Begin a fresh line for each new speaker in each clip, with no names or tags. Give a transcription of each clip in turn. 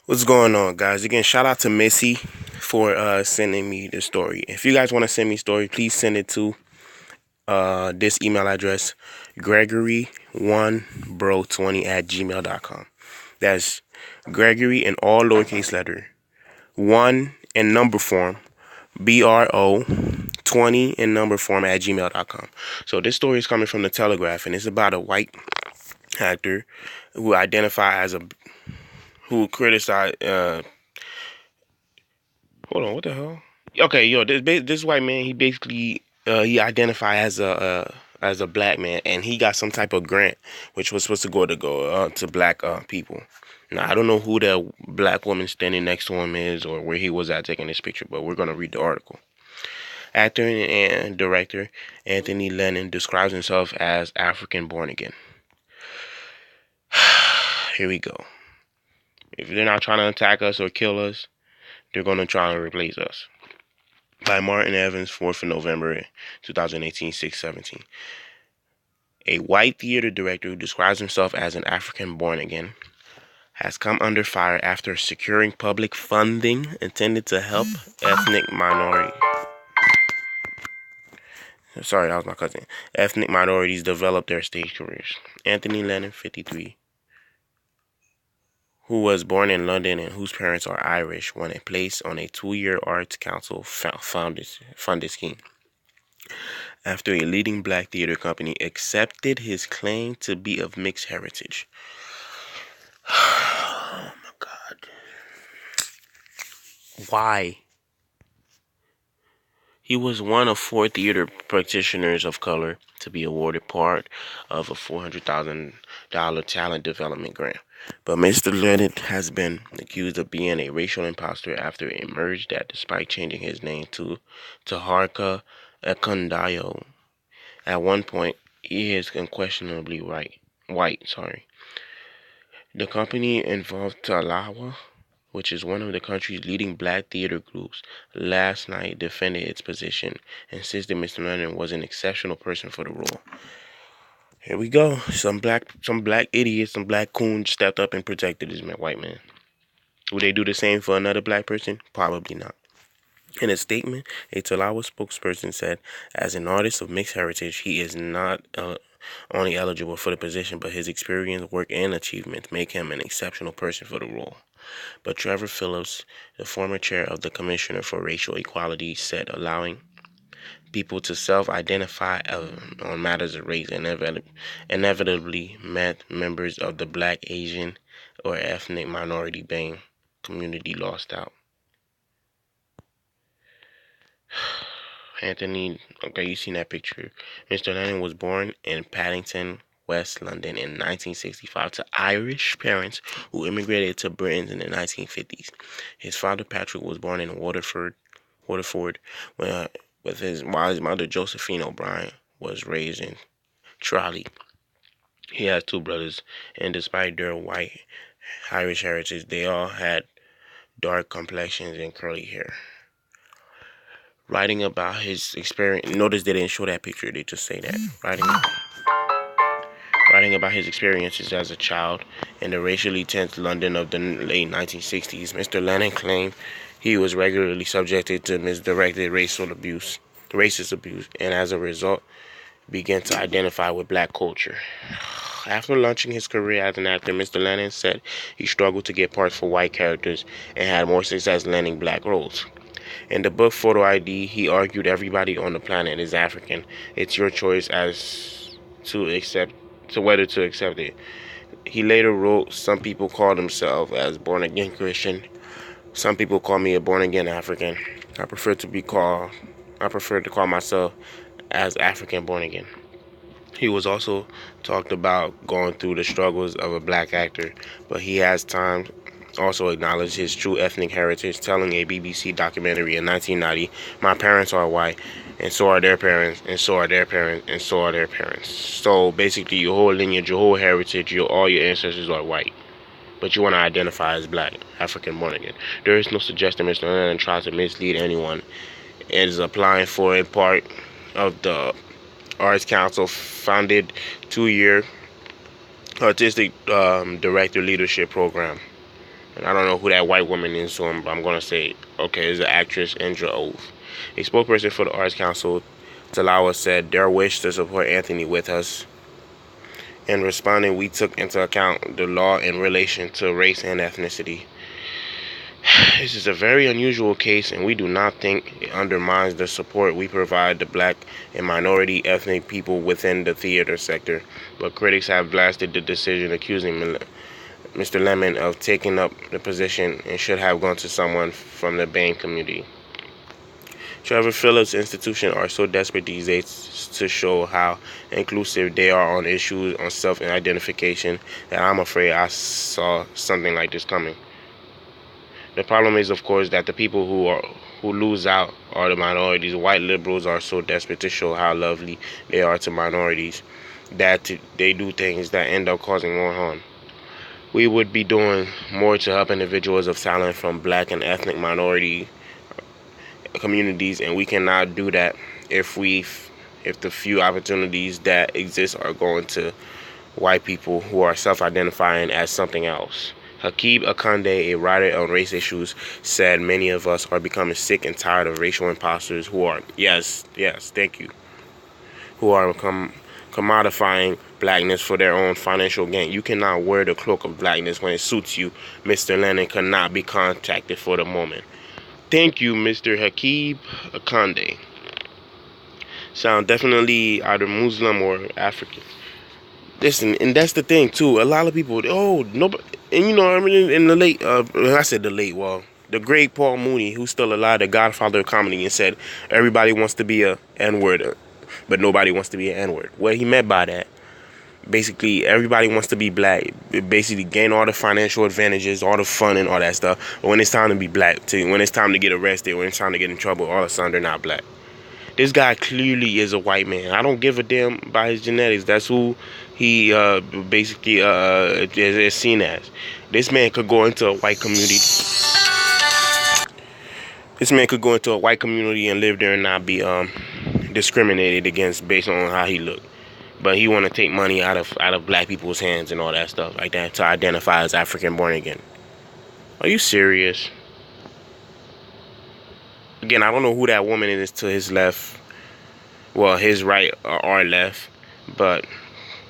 What's going on, guys? Again, shout out to Missy for sending me the story. If you guys want to send me story, please send it to this email address, gregory1bro20@gmail.com. That's Gregory in all lowercase letter, 1 in number form, BRO20 in number form at gmail.com. So this story is coming from the Telegraph, and it's about a white actor who identify as a who criticized hold on, what the hell? Okay, yo, this white man, he basically he identified as a black man, and he got some type of grant which was supposed to go to black people. Now I don't know who the black woman standing next to him is or where he was at taking this picture, but we're gonna read the article. Actor and director Anthony Lennon describes himself as African born again. Here we go. If they're not trying to attack us or kill us, they're gonna try to replace us. By Martin Evans, 4th of November 2018, 6:17. A white theater director who describes himself as an African born again has come under fire after securing public funding intended to help ethnic minority. Sorry, that was my cousin. Ethnic minorities develop their stage careers. Anthony Lennon, 53, who was born in London and whose parents are Irish, won a place on a 2-year Arts Council funded scheme after a leading black theater company accepted his claim to be of mixed heritage. Oh my God. Why? He was one of 4 theater practitioners of color to be awarded part of a $400,000 talent development grant. But Mr. Lennon has been accused of being a racial imposter after it emerged that despite changing his name to Taharka Ekundayo, at one point he is unquestionably white. The company involved Talawa, which is one of the country's leading black theater groups, last night defended its position and insisted Mr. Lennon was an exceptional person for the role. Here we go. Some black idiots, some black coons stepped up and protected this white man. Would they do the same for another black person? Probably not. In a statement, a Talawa spokesperson said, as an artist of mixed heritage, he is not only eligible for the position, but his experience, work, and achievements make him an exceptional person for the role. But Trevor Phillips, the former chair of the Commissioner for Racial Equality, said allowing people to self-identify on matters of race inevitably meant members of the black, Asian, or ethnic minority being community lost out. Anthony, okay, you seen that picture. Mr. Lennon was born in Paddington, West London in 1965 to Irish parents who immigrated to Britain in the 1950s. His father, Patrick, was born in Waterford, while his mother, Josephine O'Brien, was raised in Tralee. He has 2 brothers, and despite their white Irish heritage, they all had dark complexions and curly hair. Writing about his experience, notice they didn't show that picture, they just say that. Writing about his experiences as a child in the racially tense London of the late 1960s, Mr. Lennon claimed he was regularly subjected to misdirected racist abuse, and as a result, began to identify with black culture. After launching his career as an actor, Mr. Lennon said he struggled to get parts for white characters and had more success landing black roles. In the book Photo ID, he argued everybody on the planet is African. It's your choice as to whether to accept it. He later wrote, some people call themselves as born again Christian. Some people call me a born again African. I prefer to call myself as African born again. He was also talked about going through the struggles of a black actor, but he has times also acknowledged his true ethnic heritage, telling a BBC documentary in 1990, "My parents are white, and so are their parents, and so are their parents, and so are their parents." So basically, your whole lineage, your whole heritage, all your ancestors are white, but you want to identify as black, African born again. There is no suggestion Mr. Lennon tries to mislead anyone and is applying for a part of the Arts Council founded 2-year artistic director leadership program. And I don't know who that white woman is, so I'm gonna say, okay, it's the actress Indra Ove. A spokesperson for the Arts Council, Talawa, said their wish to support Anthony with us. In responding, we took into account the law in relation to race and ethnicity. This is a very unusual case, and we do not think it undermines the support we provide to black and minority ethnic people within the theater sector. But critics have blasted the decision, accusing Mr. Lemon of taking up the position and should have gone to someone from the BAME community. Trevor Phillips' institution are so desperate these days to show how inclusive they are on issues on self-identification that I'm afraid I saw something like this coming. The problem is, of course, that the people who lose out are the minorities. White liberals are so desperate to show how lovely they are to minorities that they do things that end up causing more harm. We would be doing more to help individuals of talent from black and ethnic minority communities, and we cannot do that if the few opportunities that exist are going to white people who are self-identifying as something else. Hakeem Akande, a writer on race issues, said many of us are becoming sick and tired of racial imposters who are thank you, who are commodifying blackness for their own financial gain. You cannot wear the cloak of blackness when it suits you. Mr. Lennon cannot be contacted for the moment. Thank you, Mr. Hakeem Akande. Sound definitely either Muslim or African. Listen, and that's the thing too. A lot of people, nobody, and you know, I mean, in the late, I said the late, well, the great Paul Mooney, who's still alive, the godfather of comedy, and said everybody wants to be a N-word, but nobody wants to be an N-word. What he meant by that, basically, everybody wants to be black, basically gain all the financial advantages, all the fun and all that stuff. But when it's time to be black, when it's time to get arrested, when it's time to get in trouble, all of a sudden they're not black. This guy clearly is a white man. I don't give a damn about his genetics. That's who he basically is seen as. This man could go into a white community. This man could go into a white community and live there and not be discriminated against based on how he looked. But he want to take money out of black people's hands and all that stuff like that to identify as African born again. Are you serious? Again, I don't know who that woman is to his left. Well, his right or our left. But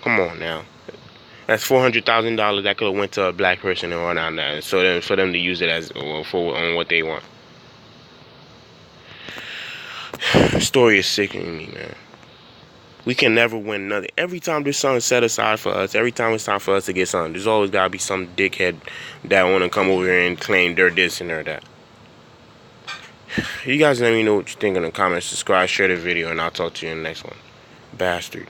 come on now. That's $400,000 that could have went to a black person and all that. So then for them to use it as for on what they want. The story is sickening me, man. We can never win nothing. Every time there's something set aside for us, every time it's time for us to get something, there's always got to be some dickhead that want to come over here and claim they're this and they're that. You guys let me know what you think in the comments. Subscribe, share the video, and I'll talk to you in the next one. Bastard.